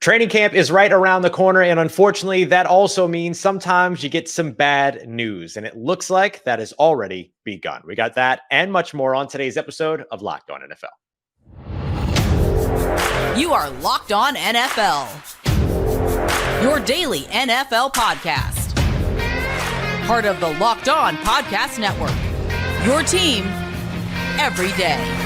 Training camp is right around the corner, and unfortunately, that also means sometimes you get some bad news, and it looks like that has already begun. We got that and much more on today's episode of Locked On NFL. You are Locked On NFL, your daily NFL podcast. Part of the Locked On Podcast Network, your team every day.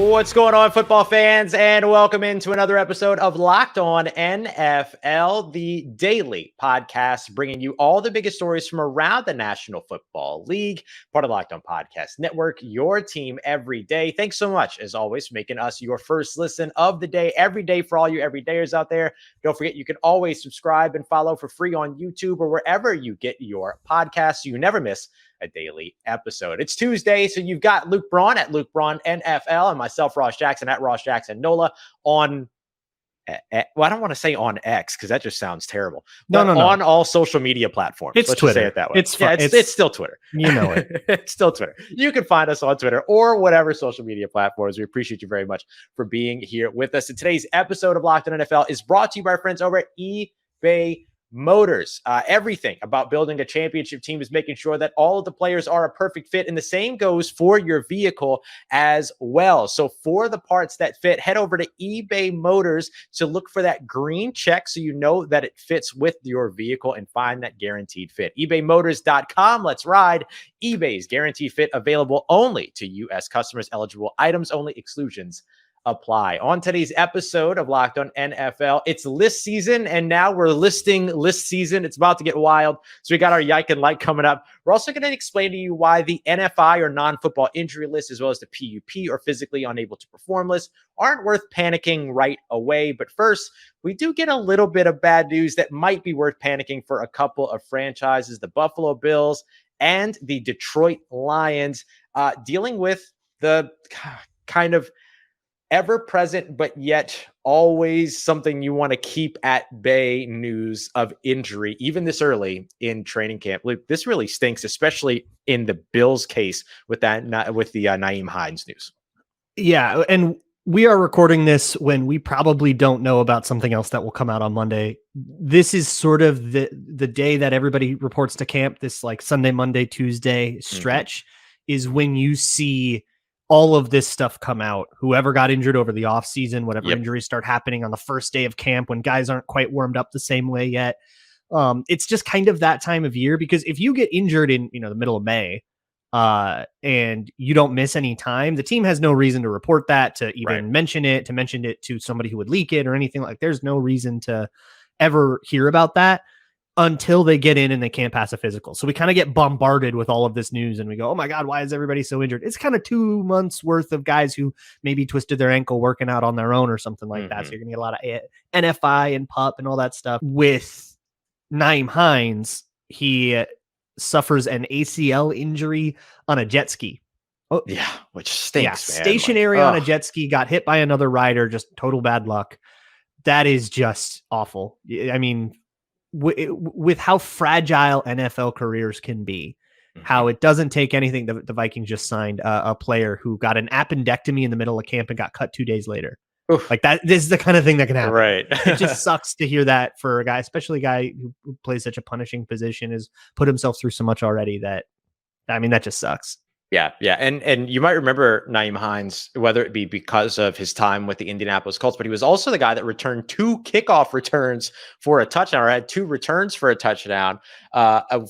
What's going on, football fans, and welcome into another episode of Locked On NFL, the daily podcast bringing you all the biggest stories from around the National Football League, part of Locked On Podcast Network, your team every day. Thanks so much, as always, for making us your first listen of the day, every day for all you everydayers out there. Don't forget, you can always subscribe and follow for free on YouTube or wherever you get your podcasts so you never miss a daily episode. It's Tuesday, so you've got Luke Braun at Luke Braun NFL and myself, Ross Jackson, at Ross Jackson NOLA on, well, I don't want to say on X because that just sounds terrible. No. On all social media platforms. It's Let's Twitter. Just say it that way. It's fine. It's still Twitter. You know it. It's still Twitter. You can find us on Twitter or whatever social media platforms. We appreciate you very much for being here with us. And today's episode of Locked On NFL is brought to you by our friends over at eBay Motors. Everything about building a championship team is making sure that all of the players are a perfect fit, and the same goes for your vehicle as well. So for the parts that fit, head over to eBay Motors to look for that green check so you know that it fits with your vehicle and find that guaranteed fit. ebaymotors.com. Let's ride. eBay's guaranteed fit, available only to U.S. customers, eligible items only, exclusions apply. On today's episode of Locked On NFL, it's list season, and now we're listing list season. It's about to get wild. So we got our Yike and Like coming up. We're also going to explain to you why the NFI or non-football injury list, as well as the PUP or physically unable to perform list, aren't worth panicking right away. But first, we do get a little bit of bad news that might be worth panicking for a couple of franchises, the Buffalo Bills and the Detroit Lions, dealing with the kind of ever-present, but yet always something you want to keep at bay news of injury, even this early in training camp. Luke, this really stinks, especially in the Bills case with the Nyheim Hines news. Yeah, and we are recording this when we probably don't know about something else that will come out on Monday. This is sort of the day that everybody reports to camp, this like Sunday, Monday, Tuesday stretch is when you see all of this stuff come out. Whoever got injured over the offseason, whatever injuries start happening on the first day of camp when guys aren't quite warmed up the same way yet. It's just kind of that time of year, because if you get injured in the middle of May and you don't miss any time, the team has no reason to report that, to even mention it to somebody who would leak it or anything. Like, there's no reason to ever hear about that until they get in and they can't pass a physical. So we kind of get bombarded with all of this news and we go, oh my God, why is everybody so injured? It's kind of 2 months worth of guys who maybe twisted their ankle working out on their own or something like that. So you're going to get a lot of NFI and PUP and all that stuff. With Nyheim Hines, he suffers an ACL injury on a jet ski. Oh yeah, which stinks, man. Stationary on a jet ski, got hit by another rider, just total bad luck. That is just awful. I mean, with how fragile NFL careers can be, how it doesn't take anything. The Vikings just signed a player who got an appendectomy in the middle of camp and got cut 2 days later. Oof. Like that. This is the kind of thing that can happen. Right. It just sucks to hear that for a guy, especially a guy who plays such a punishing position, has put himself through so much already that just sucks. Yeah. And you might remember Nyheim Hines, whether it be because of his time with the Indianapolis Colts, but he was also the guy that returned 2 kickoff returns for a touchdown, or had 2 returns for a touchdown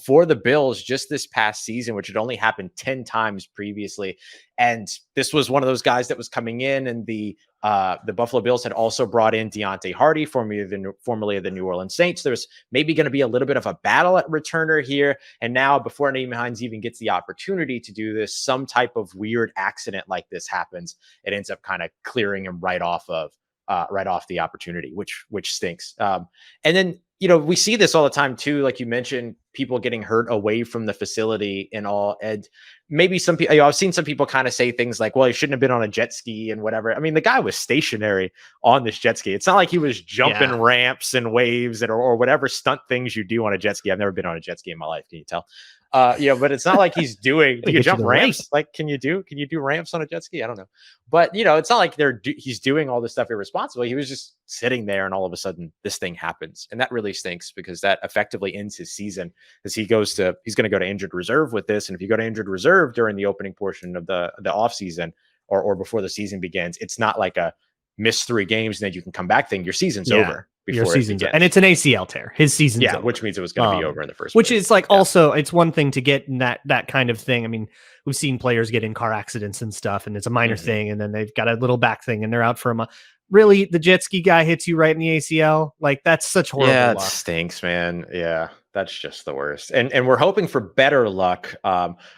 for the Bills just this past season, which had only happened 10 times previously. And this was one of those guys that was coming in, and the Buffalo Bills had also brought in Deontay Hardy, formerly of the New Orleans Saints. There's maybe going to be a little bit of a battle at returner here. And now, before Nyheim Hines even gets the opportunity to do this, some type of weird accident like this happens. It ends up kind of clearing him right off the opportunity, which stinks. And then, we see this all the time too. Like you mentioned, people getting hurt away from the facility and all. And maybe some people, I've seen some people kind of say things like, well, he shouldn't have been on a jet ski and whatever. I mean, the guy was stationary on this jet ski. It's not like he was jumping ramps and waves or whatever stunt things you do on a jet ski. I've never been on a jet ski in my life. Can you tell? But it's not like he's doing, do you Get jump to the ramps? lake. Like, can you do ramps on a jet ski? I don't know. But, it's not like he's doing all this stuff irresponsibly. He was just sitting there and all of a sudden this thing happens. And that really stinks because that effectively ends his season as he's going to go to injured reserve with this. And if you go to injured reserve during the opening portion of the offseason or before the season begins, it's not like a miss 3 games and then you can come back thing. Your season's over. Your season's and it's an ACL tear. His season's over. Which means it was going to be over in the first which place. is like also it's one thing to get in that kind of thing. I mean, we've seen players get in car accidents and stuff, and it's a minor thing, and then they've got a little back thing, and they're out for a month. Really, the jet ski guy hits you right in the ACL? Like that's such horrible luck. It stinks, man. Yeah, that's just the worst. And we're hoping for better luck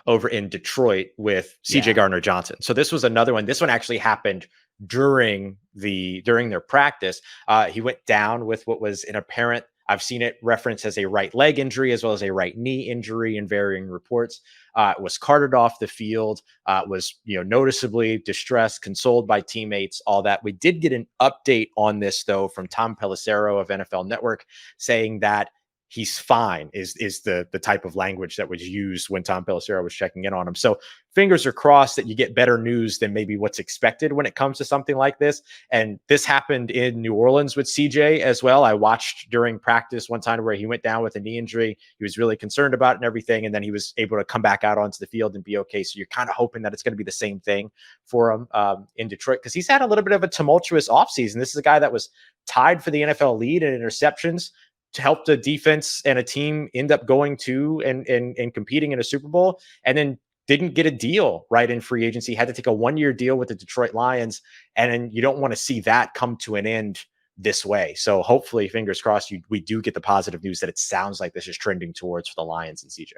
over in Detroit with CJ Gardner-Johnson. So this was another one. This one actually happened during their practice. He went down with what was an apparent, I've seen it referenced as a right leg injury as well as a right knee injury in varying reports. Was carted off the field, was noticeably distressed, consoled by teammates, all that. We did get an update on this though from Tom Pelissero of NFL Network saying that he's fine is the type of language that was used when Tom Pelissero was checking in on him. So fingers are crossed that you get better news than maybe what's expected when it comes to something like this. And this happened in New Orleans with CJ as well. I watched during practice one time where he went down with a knee injury. He was really concerned about it and everything. And then he was able to come back out onto the field and be okay. So you're kind of hoping that it's going to be the same thing for him in Detroit, because he's had a little bit of a tumultuous offseason. This is a guy that was tied for the NFL lead in interceptions, to help the defense and a team end up going to and competing in a Super Bowl, and then didn't get a deal right in free agency, had to take a 1-year deal with the Detroit Lions. And then you don't want to see that come to an end this way. So hopefully, fingers crossed, we do get the positive news that it sounds like this is trending towards for the Lions and CJ.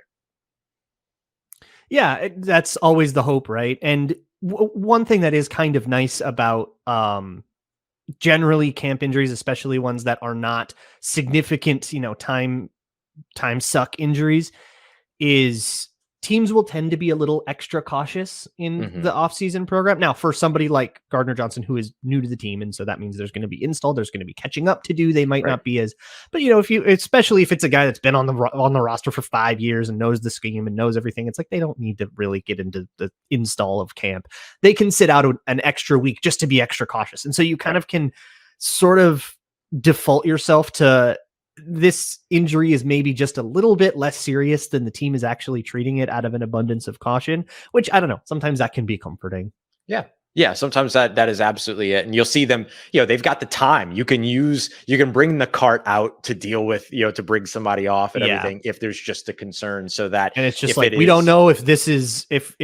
Yeah, that's always the hope, right? And one thing that is kind of nice about generally camp injuries, especially ones that are not significant, time suck injuries, is teams will tend to be a little extra cautious in the offseason program. Now, for somebody like Gardner-Johnson, who is new to the team, and so that means there's going to be install, there's going to be catching up to do. They might not be as, but especially if it's a guy that's been on the roster for 5 years and knows the scheme and knows everything, it's like they don't need to really get into the install of camp. They can sit out an extra week just to be extra cautious. And so you kind of can sort of default yourself to, this injury is maybe just a little bit less serious than the team is actually treating it out of an abundance of caution, which I don't know. Sometimes that can be comforting. Yeah. Yeah. Sometimes that is absolutely it. And you'll see them, they've got the time. You can bring the cart out to deal with, to bring somebody off and everything if there's just a concern, so that, and it's just like, we don't know if this is, if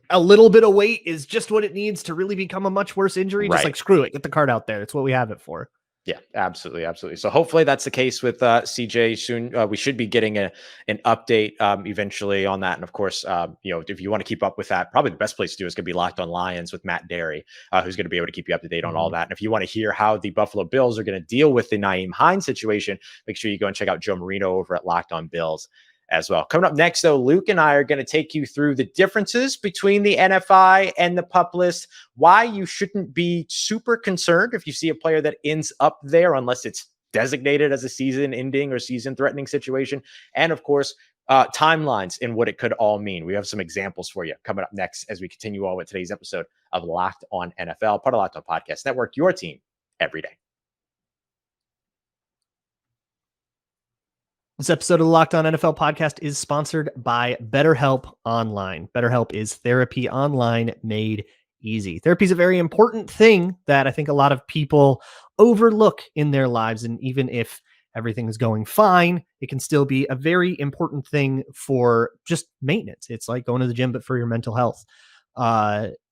a little bit of weight is just what it needs to really become a much worse injury. Just like, screw it, get the cart out there. It's what we have it for. Yeah, absolutely. Absolutely. So hopefully that's the case with CJ soon. We should be getting an update eventually on that. And of course, if you want to keep up with that, probably the best place to do is going to be Locked on Lions with Matt Derry, who's going to be able to keep you up to date on all that. And if you want to hear how the Buffalo Bills are going to deal with the Nyheim Hines situation, make sure you go and check out Joe Marino over at Locked on Bills as well. Coming up next, though, Luke and I are going to take you through the differences between the NFI and the PUP list, why you shouldn't be super concerned if you see a player that ends up there, unless it's designated as a season-ending or season-threatening situation, and of course, timelines and what it could all mean. We have some examples for you coming up next as we continue on with today's episode of Locked on NFL, part of Locked on Podcast Network, your team every day. This episode of the Locked On NFL podcast is sponsored by BetterHelp Online. BetterHelp is therapy online made easy. Therapy is a very important thing that I think a lot of people overlook in their lives. And even if everything is going fine, it can still be a very important thing for just maintenance. It's like going to the gym, but for your mental health.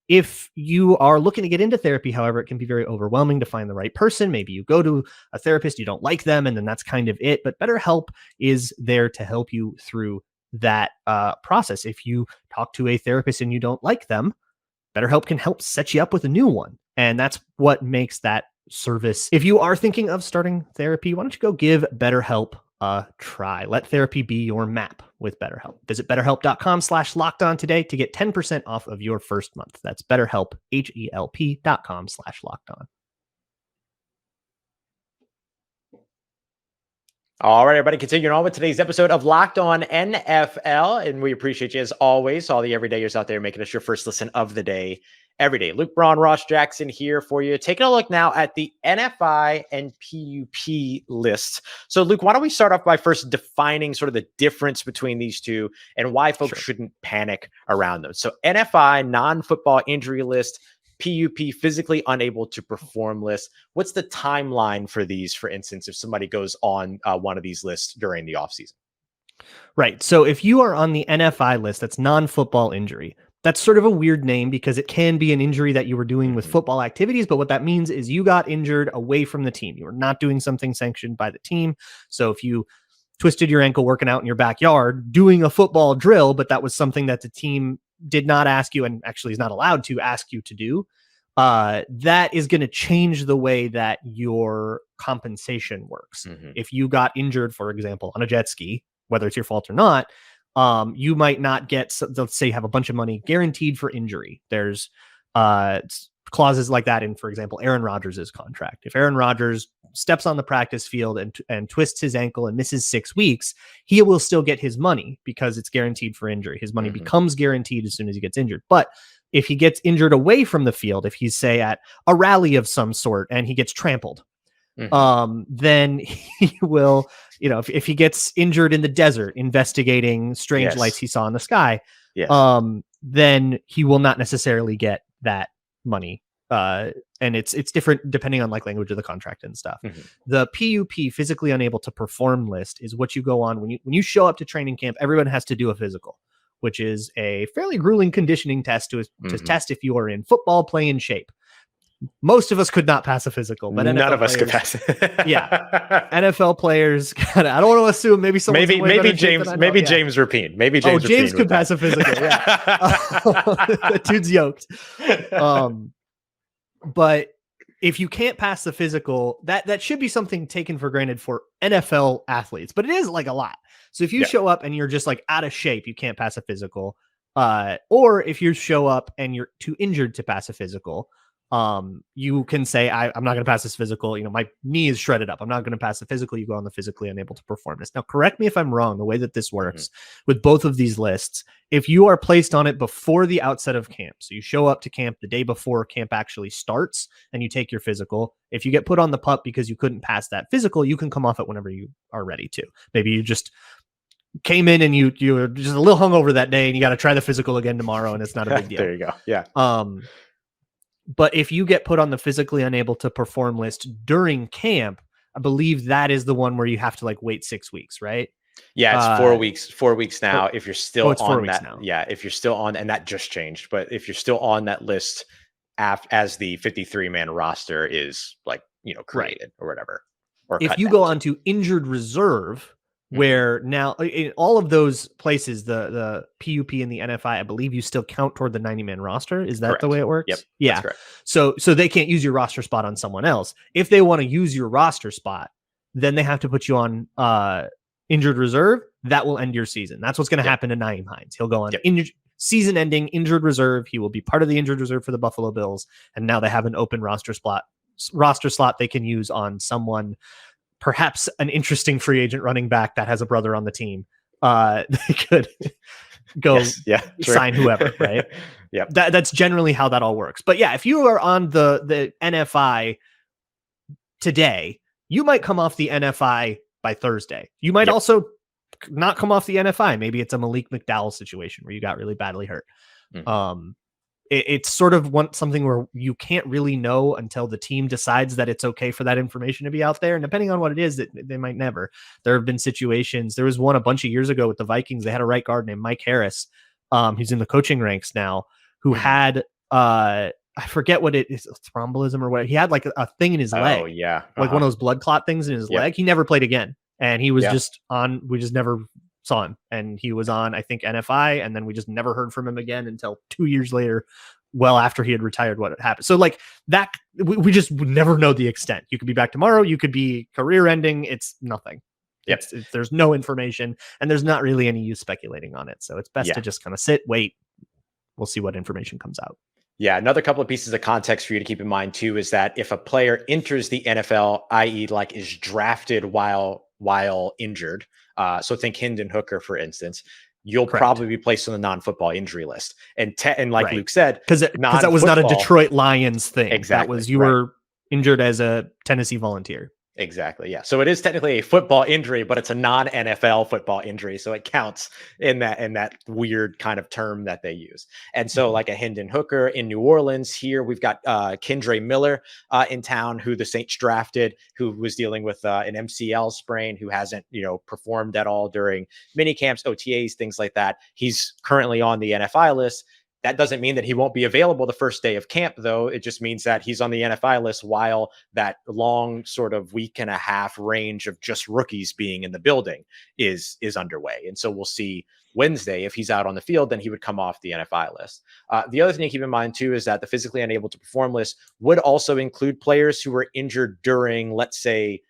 If you are looking to get into therapy, however, it can be very overwhelming to find the right person. Maybe you go to a therapist, you don't like them, and then that's kind of it. But BetterHelp is there to help you through that process. If you talk to a therapist and you don't like them, BetterHelp can help set you up with a new one. And that's what makes that service. If you are thinking of starting therapy, why don't you go give BetterHelp a try? Let therapy be your map with BetterHelp. Visit BetterHelp.com/lockedon today to get 10% off of your first month. That's BetterHelp, HELP.com/lockedon. All right, everybody, continuing on with today's episode of Locked On NFL. And we appreciate you, as always, all the everydayers out there making us your first listen of the day every day. Luke Braun, Ross Jackson here for you. Taking a look now at the NFI and PUP list. So, Luke, why don't we start off by first defining sort of the difference between these two and why folks shouldn't panic around them. So, NFI, non-football injury list, PUP, physically unable to perform list. What's the timeline for these, for instance, if somebody goes on one of these lists during the offseason? Right. So if you are on the NFI list, that's non-football injury. That's sort of a weird name because it can be an injury that you were doing with football activities. But what that means is you got injured away from the team. You were not doing something sanctioned by the team. So if you twisted your ankle working out in your backyard, doing a football drill, but that was something that the team did not ask you and actually is not allowed to ask you to do, that is going to change the way that your compensation works. If you got injured, for example, on a jet ski, whether it's your fault or not, you might not get, let's say, have a bunch of money guaranteed for injury. There's clauses like that in, for example, Aaron Rodgers' contract. If Aaron Rodgers steps on the practice field and twists his ankle and misses 6 weeks, he will still get his money because it's guaranteed for injury. His money becomes guaranteed as soon as he gets injured. But if he gets injured away from the field, if he's, say, at a rally of some sort and he gets trampled, then he will, if he gets injured in the desert investigating strange lights he saw in the sky, then he will not necessarily get that money. And it's different depending on like language of the contract and stuff. The PUP, physically unable to perform list, is what you go on when you show up to training camp. Everyone has to do a physical, which is a fairly grueling conditioning test to test if you are in football playing shape. Most of us could not pass a physical, but none of us could pass it. NFL players. I don't want to assume maybe someone. Maybe James Rapine. Maybe James. Oh, James could pass a physical. Yeah, that dude's yoked. But if you can't pass the physical, that should be something taken for granted for NFL athletes, but it is like a lot. So if you show up and you're just like out of shape, you can't pass a physical. Or if you show up and you're too injured to pass a physical, you can say, I'm not going to pass this physical. My knee is shredded up. I'm not going to pass the physical. You go on the physically unable to perform this. Now, correct me if I'm wrong. The way that this works with both of these lists, if you are placed on it before the outset of camp, so you show up to camp the day before camp actually starts and you take your physical, if you get put on the PUP because you couldn't pass that physical, you can come off it whenever you are ready to. Maybe you just came in and you were just a little hungover that day and you got to try the physical again tomorrow and it's not a big deal. There you go. Yeah. But if you get put on the physically unable to perform list during camp, I believe that is the one where you have to like wait 6 weeks, right? Yeah, it's 4 weeks. 4 weeks now. If you're still on that, now. If you're still on, and that just changed, but if you're still on that list as the 53-man roster is created or whatever. Or if you go onto injured reserve, where now in all of those places, the PUP and the NFI, I believe you still count toward the 90-man roster. Is that the way it works? Yep. Yeah. That's correct. So they can't use your roster spot on someone else. If they want to use your roster spot, then they have to put you on injured reserve. That will end your season. That's what's going to happen to Nyheim Hines. He'll go on season-ending injured reserve. He will be part of the injured reserve for the Buffalo Bills. And now they have an open roster slot they can use on someone, perhaps an interesting free agent running back that has a brother on the team. They could go sign whoever, right? That's generally how that all works. But yeah, if you are on the NFI today, you might come off the NFI by Thursday. You might also not come off the NFI. Maybe it's a Malik McDowell situation where you got really badly hurt. It's sort of something where you can't really know until the team decides that it's okay for that information to be out there. And depending on what it is, that they might never. There have been situations. There was one a bunch of years ago with the Vikings. They had a right guard named Mike Harris. He's in the coaching ranks now, who had I forget what it is, thrombolism or what. He had like a thing in his leg. Oh yeah. Like one of those blood clot things in his leg. He never played again. And he was just on, we just never saw him. And he was on, I think, NFI. And then we just never heard from him again until 2 years later, well after he had retired, what had happened. So like that, we just would never know the extent. You could be back tomorrow. You could be career ending. It's nothing. There's no information and there's not really any use speculating on it. So it's best to just kind of sit, wait. We'll see what information comes out. Yeah, another couple of pieces of context for you to keep in mind too is that if a player enters the NFL, i.e. like is drafted while while injured, so think Hendon Hooker, for instance, you'll Correct. probably be placed on the non-football injury list. And like Right. Luke said, because that was not a Detroit Lions thing. Exactly. That was you were injured as a Tennessee Volunteer. Exactly. Yeah. So it is technically a football injury, but it's a non-NFL football injury. So it counts in that weird kind of term that they use. And so like a Hendon Hooker in New Orleans, here we've got Kendre Miller in town, who the Saints drafted, who was dealing with an MCL sprain, who hasn't, performed at all during mini camps, OTAs, things like that. He's currently on the NFI list. That doesn't mean that he won't be available the first day of camp, though. It just means that he's on the NFI list while that long sort of week and a half range of just rookies being in the building is underway. And so we'll see Wednesday, if he's out on the field, then he would come off the NFI list. The other thing to keep in mind, too, is that the physically unable to perform list would also include players who were injured during, let's say,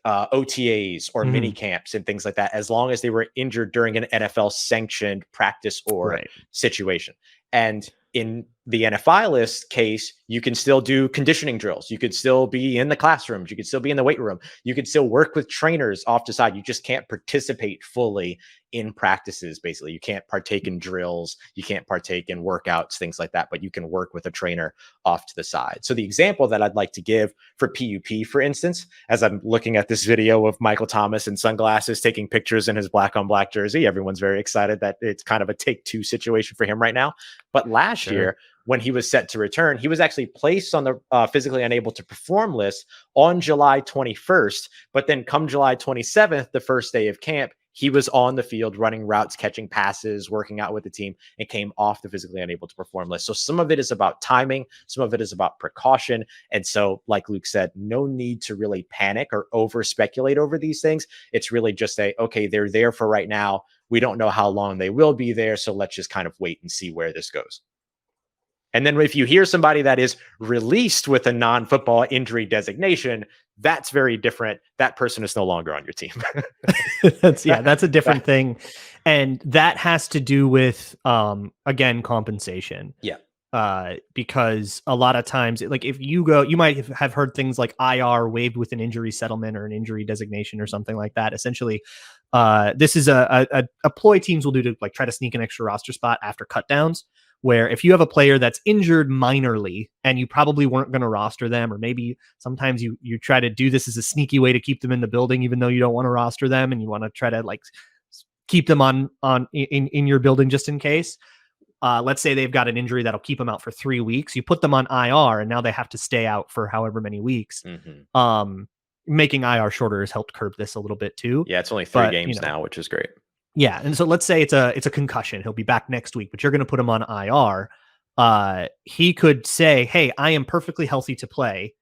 OTAs or mini camps and things like that, as long as they were injured during an NFL sanctioned practice or situation. And in the NFI list case, you can still do conditioning drills. You could still be in the classrooms. You could still be in the weight room. You could still work with trainers off the side. You just can't participate fully in practices. Basically, you can't partake in drills. You can't partake in workouts, things like that, but you can work with a trainer off to the side. So the example that I'd like to give for PUP, for instance, as I'm looking at this video of Michael Thomas in sunglasses taking pictures in his black on black jersey, everyone's very excited that it's kind of a take two situation for him right now. But last year, when he was set to return, he was actually placed on the physically unable to perform list on July 21st. But then come July 27th, the first day of camp, he was on the field running routes, catching passes, working out with the team, and came off the physically unable to perform list. So some of it is about timing. Some of it is about precaution. And so, like Luke said, no need to really panic or over speculate over these things. It's really just okay, they're there for right now. We don't know how long they will be there. So let's just kind of wait and see where this goes. And then if you hear somebody that is released with a non-football injury designation, that's very different. That person is no longer on your team. That's a different thing. And that has to do with, again, compensation. Yeah. Because a lot of times, like if you go, you might have heard things like IR waived with an injury settlement or an injury designation or something like that. Essentially, this is a ploy teams will do to like try to sneak an extra roster spot after cutdowns, where if you have a player that's injured minorly and you probably weren't going to roster them, or maybe sometimes you try to do this as a sneaky way to keep them in the building, even though you don't want to roster them and you want to try to like keep them in your building just in case. Let's say they've got an injury that'll keep them out for 3 weeks. You put them on IR and now they have to stay out for however many weeks. Making IR shorter has helped curb this a little bit too. Yeah, it's only 3 games now, which is great. Yeah, and so let's say it's a concussion. He'll be back next week, but you're going to put him on IR. He could say, "Hey, I am perfectly healthy to play,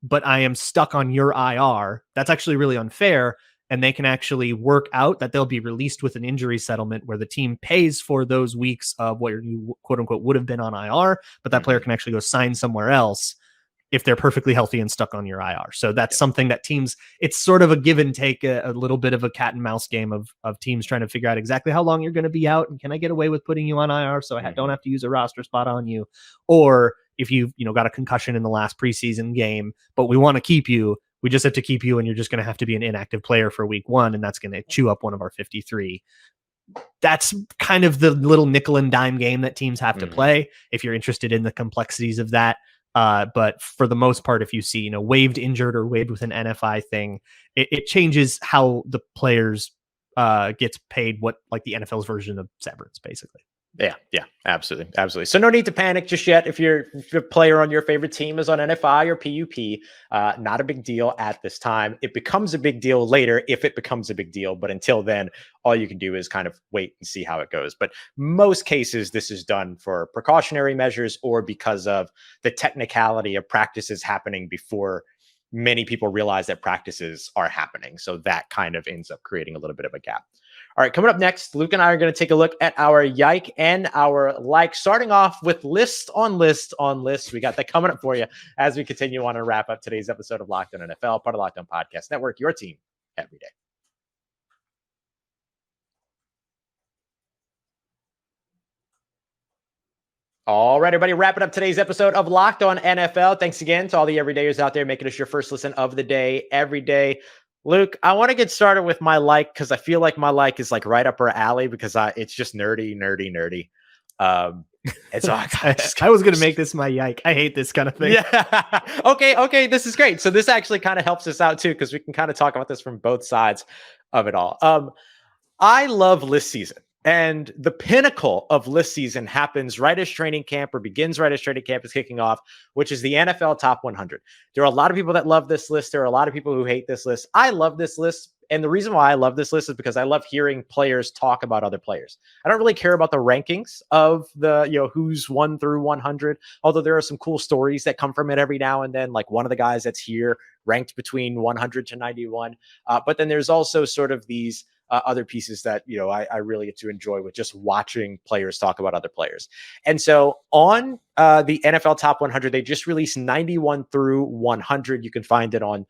but I am stuck on your IR." That's actually really unfair, and they can actually work out that they'll be released with an injury settlement where the team pays for those weeks of what you quote unquote would have been on IR, but that player can actually go sign somewhere else if they're perfectly healthy and stuck on your IR. So that's something that teams, it's sort of a give and take, a little bit of a cat and mouse game of teams trying to figure out exactly how long you're going to be out. And can I get away with putting you on IR so I don't have to use a roster spot on you? Or if you've got a concussion in the last preseason game, but we want to keep you, we just have to keep you and you're just going to have to be an inactive player for week 1. And that's going to chew up one of our 53. That's kind of the little nickel and dime game that teams have to play if you're interested in the complexities of that. But for the most part, if you see, waived injured or waived with an NFI thing, it changes how the players gets paid, what like the NFL's version of severance, basically. Yeah, absolutely. So no need to panic just yet. If your player on your favorite team is on NFI or PUP, not a big deal at this time. It becomes a big deal later if it becomes a big deal. But until then, all you can do is kind of wait and see how it goes. But most cases, this is done for precautionary measures or because of the technicality of practices happening before many people realize that practices are happening. So that kind of ends up creating a little bit of a gap. All right, coming up next, Luke and I are going to take a look at our yike and our like, starting off with list on list on list. We got that coming up for you as we continue on and wrap up today's episode of Locked On NFL, part of Locked On Podcast Network, your team every day. All right, everybody, wrapping up today's episode of Locked On NFL. Thanks again to all the everydayers out there making us your first listen of the day every day. Luke, I want to get started with my like, because I feel like my like is like right up our alley because it's just nerdy, nerdy, nerdy. And so I was going to make this my yike. I hate this kind of thing. Yeah. Okay. This is great. So this actually kind of helps us out too, because we can kind of talk about this from both sides of it all. I love list season. And the pinnacle of list season happens right as training camp or begins right as training camp is kicking off, which is the NFL Top 100. There are a lot of people that love this list. There are a lot of people who hate this list. I love this list. And the reason why I love this list is because I love hearing players talk about other players. I don't really care about the rankings of the, who's 1 through 100, although there are some cool stories that come from it every now and then. Like one of the guys that's here ranked between 100 to 91. But then there's also sort of these other pieces that, I really get to enjoy with just watching players talk about other players. And so on the NFL Top 100, they just released 91 through 100. You can find it on,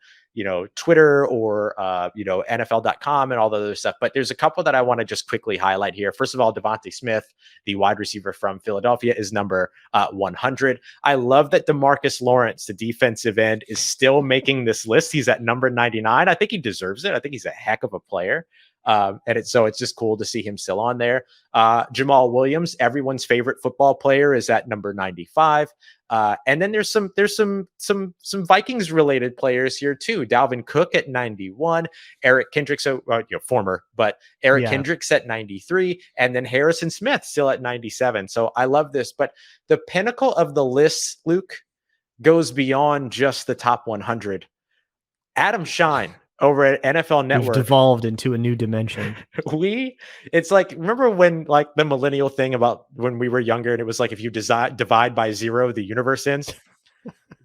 Twitter or, NFL.com and all the other stuff. But there's a couple that I want to just quickly highlight here. First of all, Devontae Smith, the wide receiver from Philadelphia, is number 100. I love that DeMarcus Lawrence, the defensive end, is still making this list. He's at number 99. I think he deserves it. I think he's a heck of a player. And it's just cool to see him still on there. Jamal Williams, everyone's favorite football player, is at number 95. And then there's some Vikings related players here too. Dalvin Cook at 91, Eric Kendricks, former, but Eric Kendricks at 93, and then Harrison Smith still at 97. So I love this, but the pinnacle of the list, Luke, goes beyond just the top 100. Adam Shine over at NFL Network. We've devolved into a new dimension. It's like, remember when like the millennial thing about when we were younger and it was like, if you divide by 0, the universe ends.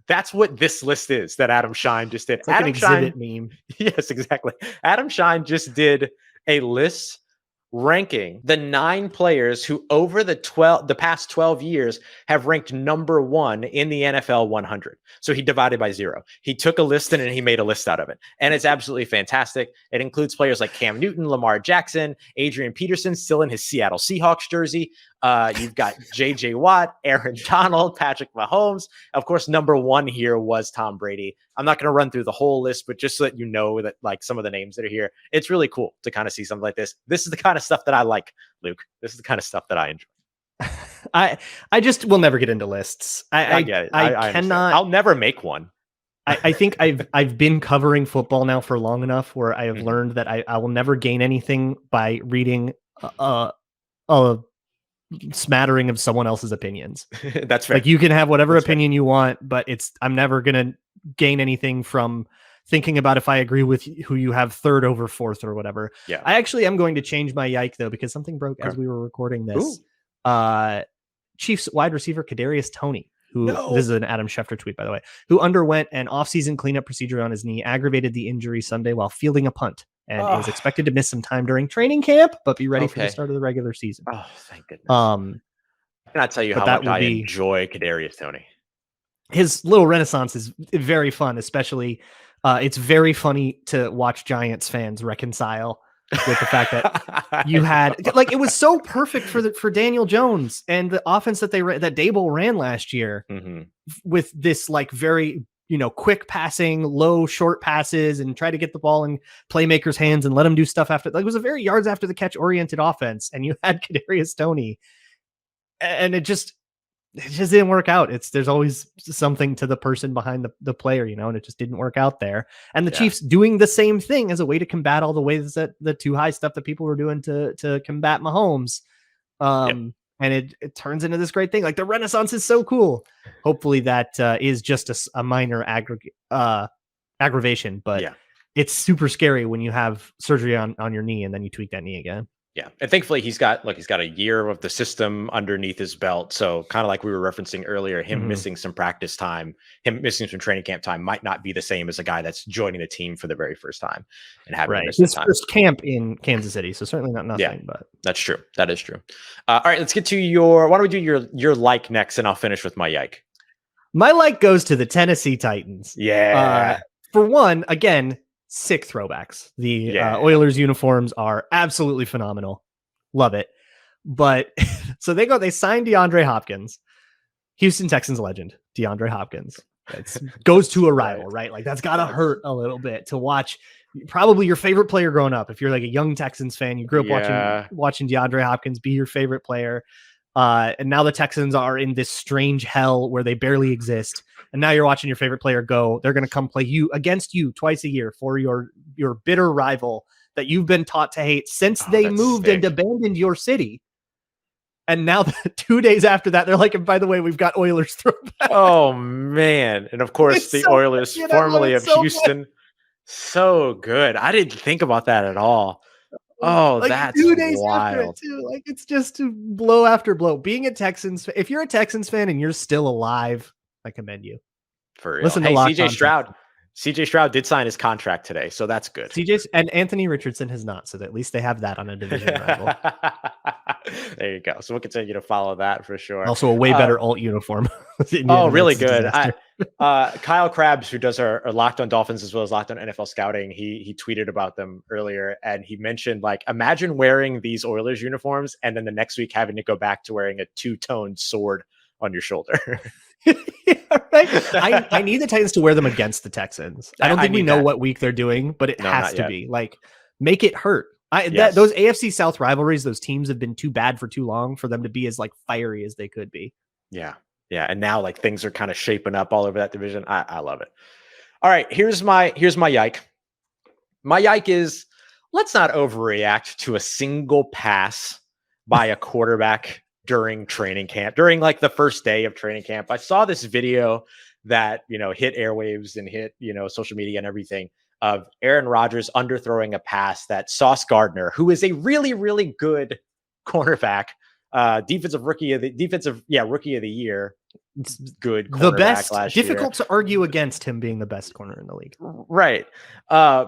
That's what this list is that Adam Shine just did. It's like Adam an exhibit meme. Yes, exactly. Adam Shine just did a list ranking the 9 players who over the past 12 years have ranked number 1 in the NFL 100. So he divided by 0. He took a list and he made a list out of it. And it's absolutely fantastic. It includes players like Cam Newton, Lamar Jackson, Adrian Peterson, still in his Seattle Seahawks jersey. You've got JJ Watt, Aaron Donald, Patrick Mahomes. Of course, number 1 here was Tom Brady. I'm not going to run through the whole list, but just so that you know that like some of the names that are here, it's really cool to kind of see something like this. This is the kind of stuff that I like, Luke. This is the kind of stuff that I enjoy. I just will never get into lists. I get it. I cannot. I'll never make one. I think I've been covering football now for long enough where I have learned that I will never gain anything by reading a smattering of someone else's opinions. That's fair. Like you can have whatever opinion you want, but I'm never gonna gain anything from thinking about if I agree with who you have 3rd over 4th or whatever. Yeah. I actually am going to change my yike though, because something broke as we were recording this. Chiefs wide receiver Kadarius Toney, who this is an Adam Schefter tweet, by the way, who underwent an offseason cleanup procedure on his knee, aggravated the injury Sunday while fielding a punt, and is expected to miss some time during training camp, but be ready for the start of the regular season. Oh, thank goodness. I cannot tell you how much I enjoy Kadarius Toney. His little renaissance is very fun, especially it's very funny to watch Giants fans reconcile with the fact that you had like it was so perfect for Daniel Jones and the offense that that Dable ran last year with this like very quick passing, low short passes, and try to get the ball in playmakers' hands and let them do stuff after. Like it was a very yards after the catch oriented offense, and you had Kadarius Toney, and it just didn't work out. There's always something to the person behind the player, and it just didn't work out there. And the Chiefs doing the same thing as a way to combat all the ways that the too high stuff that people were doing to combat Mahomes. And it turns into this great thing. Like the renaissance is so cool. Hopefully that is just a minor aggravation, but it's super scary when you have surgery on your knee and then you tweak that knee again. Yeah. And thankfully he's got a year of the system underneath his belt. So kind of like we were referencing earlier, him missing some practice time, him missing some training camp time might not be the same as a guy that's joining the team for the very first time and having his first camp in Kansas City. So certainly not nothing, but that's true. That is true. All right, let's get to why don't we do your like next and I'll finish with my yike. My like goes to the Tennessee Titans. Yeah. For one, again, sick throwbacks. The Oilers uniforms are absolutely phenomenal. Love it. But so they signed DeAndre Hopkins, Houston Texans legend, DeAndre Hopkins. Goes to a rival, right? Like that's got to hurt a little bit to watch probably your favorite player growing up. If you're like a young Texans fan, you grew up Yeah. watching DeAndre Hopkins be your favorite player. And now the Texans are in this strange hell where they barely exist. And now you're watching your favorite player go. They're going to come play you against you twice a year for your bitter rival that you've been taught to hate since they moved and abandoned your city. And now 2 days after that, they're like, and by the way, we've got Oilers throwback. Oh, man. And of course, the Oilers, formerly of Houston. So good. I didn't think about that at all. Oh, like that's 2 days wild. After it too. Like it's just blow after blow. Being a Texans, if you're a Texans fan and you're still alive, I commend you. For real. Listen to CJ Stroud. CJ Stroud did sign his contract today, so that's good. CJ and Anthony Richardson has not, so that at least they have that on a division rival. There you go. So we'll continue to follow that for sure. Also, a way better alt uniform. Really good. Kyle Krabs, who does our Locked On Dolphins as well as Locked On NFL Scouting, he tweeted about them earlier, and he mentioned, like, imagine wearing these Oilers uniforms and then the next week having to go back to wearing a two-toned sword on your shoulder. Yeah, right. I need the Titans to wear them against the Texans. I don't think we know what week they're doing, but it has to be like, make it hurt. Those AFC South rivalries, those teams have been too bad for too long for them to be as like fiery as they could be. Yeah. And now like things are kind of shaping up all over that division. I love it. All right, here's my yike. My yike is, let's not overreact to a single pass by a quarterback during training camp, during like the first day of training camp. I saw this video that, hit airwaves and hit, social media and everything, of Aaron Rodgers underthrowing a pass that Sauce Gardner, who is a really, really good cornerback, rookie of the year. Good cornerback, the best. Last difficult year. To argue against him being the best corner in the league. Right.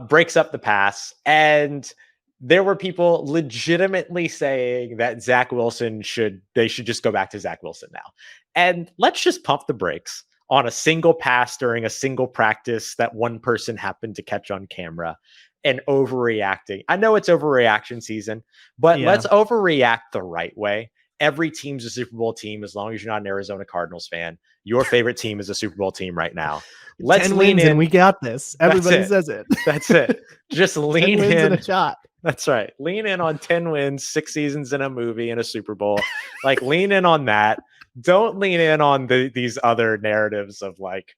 Breaks up the pass, and there were people legitimately saying that Zach Wilson should just go back to Zach Wilson now. And let's just pump the brakes on a single pass during a single practice that one person happened to catch on camera and overreacting. I know it's overreaction season, but let's overreact the right way. Every team's a Super Bowl team as long as you're not an Arizona Cardinals fan. Your favorite team is a Super Bowl team right now. Let's lean in. And we got this. Everybody says it. That's it. Just lean 10 wins in. And a shot. That's right. Lean in on 10 wins, 6 seasons in a movie and a Super Bowl. Like, lean in on that. Don't lean in on these other narratives of like,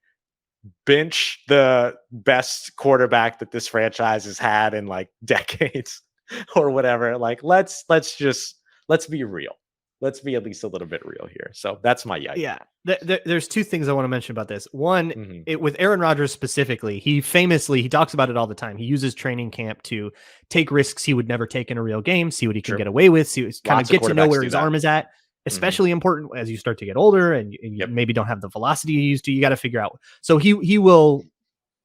bench the best quarterback that this franchise has had in like decades or whatever. Like, let's be real. Let's be at least a little bit real here. So that's my yike. Yeah. There's two things I want to mention about this. One, with Aaron Rodgers specifically, he talks about it all the time. He uses training camp to take risks he would never take in a real game, see what he can get away with, kind of get to know where his arm is at. Especially important as you start to get older and you maybe don't have the velocity you used to. You got to figure out. So he will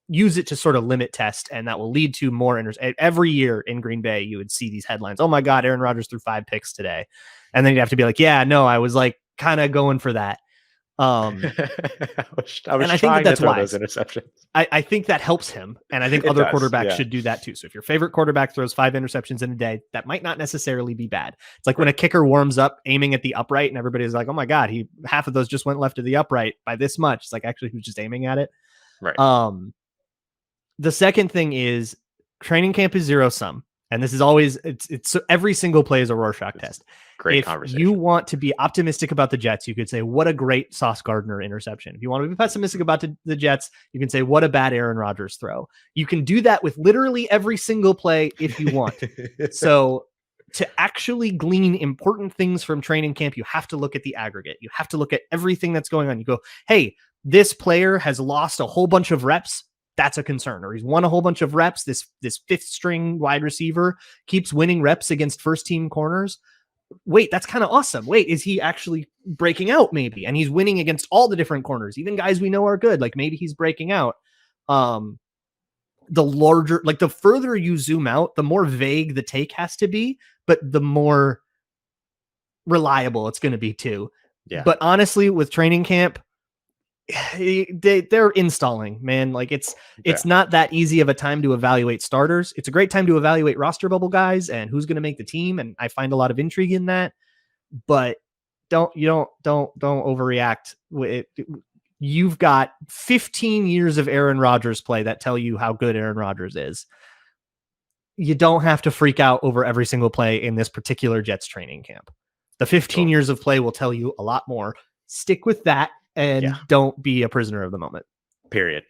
use it to sort of limit test, and that will lead to more every year in Green Bay. You would see these headlines. Oh my God, Aaron Rodgers threw 5 picks today. And then you'd have to be like, yeah, no, I was like kind of going for that. I was trying to throw those interceptions. I think that helps him. And I think other quarterbacks should do that too. So if your favorite quarterback throws 5 interceptions in a day, that might not necessarily be bad. It's like when a kicker warms up aiming at the upright and everybody's like, oh my God, half of those just went left of the upright by this much. It's like, actually, he was just aiming at it. Right. The second thing is training camp is zero sum. And this is always, it's every single play is a Rorschach test. Great conversation. If you want to be optimistic about the Jets, you could say, what a great Sauce Gardner interception. If you want to be pessimistic about the Jets, you can say, what a bad Aaron Rodgers throw. You can do that with literally every single play if you want. So to actually glean important things from training camp, you have to look at the aggregate. You have to look at everything that's going on. You go, hey, this player has lost a whole bunch of reps. That's a concern. Or he's won a whole bunch of reps. This 5th string wide receiver keeps winning reps against first team corners. Wait, that's kind of awesome. Wait, is he actually breaking out maybe? And he's winning against all the different corners, even guys we know are good. Like maybe he's breaking out. The larger, like the further you zoom out, the more vague the take has to be, but the more reliable it's going to be too. Yeah. But honestly, with training camp, they're installing, man. Like it's not that easy of a time to evaluate starters. It's a great time to evaluate roster bubble guys and who's going to make the team. And I find a lot of intrigue in that, but don't overreact. You've got 15 years of Aaron Rodgers play that tell you how good Aaron Rodgers is. you don't have to freak out over every single play in this particular Jets training camp. The 15 years of play will tell you a lot more. Stick with that and don't be a prisoner of the moment. Period.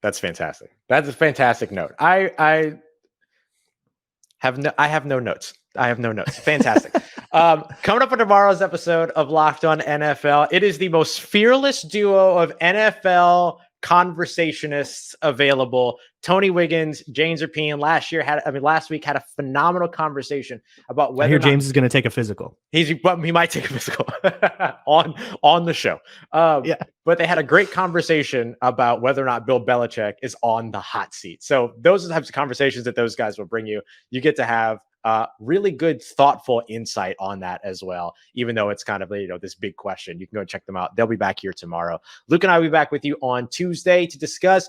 That's fantastic. That's a fantastic note. I have no notes. Fantastic. Coming up on tomorrow's episode of Locked On NFL, it is the most fearless duo of NFL conversationists available. Tony Wiggins, James Rapien last week had a phenomenal conversation about whether I hear James is going to take a physical. He might take a physical on the show. But they had a great conversation about whether or not Bill Belichick is on the hot seat. So those are the types of conversations that those guys will bring you. You get to have really good, thoughtful insight on that as well, even though it's kind of, this big question. You can go check them out. They'll be back here tomorrow. Luke and I will be back with you on Tuesday to discuss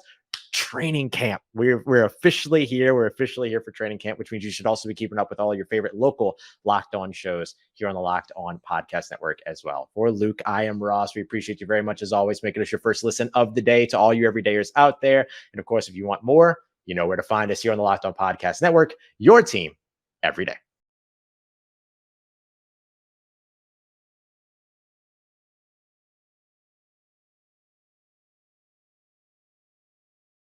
training camp. We're officially here. We're officially here for training camp, which means you should also be keeping up with all your favorite local Locked On shows here on the Locked On Podcast Network as well. For Luke, I am Ross. We appreciate you very much as always, making us your first listen of the day to all you everydayers out there. And of course, if you want more, you know where to find us here on the Locked On Podcast Network, your team every day.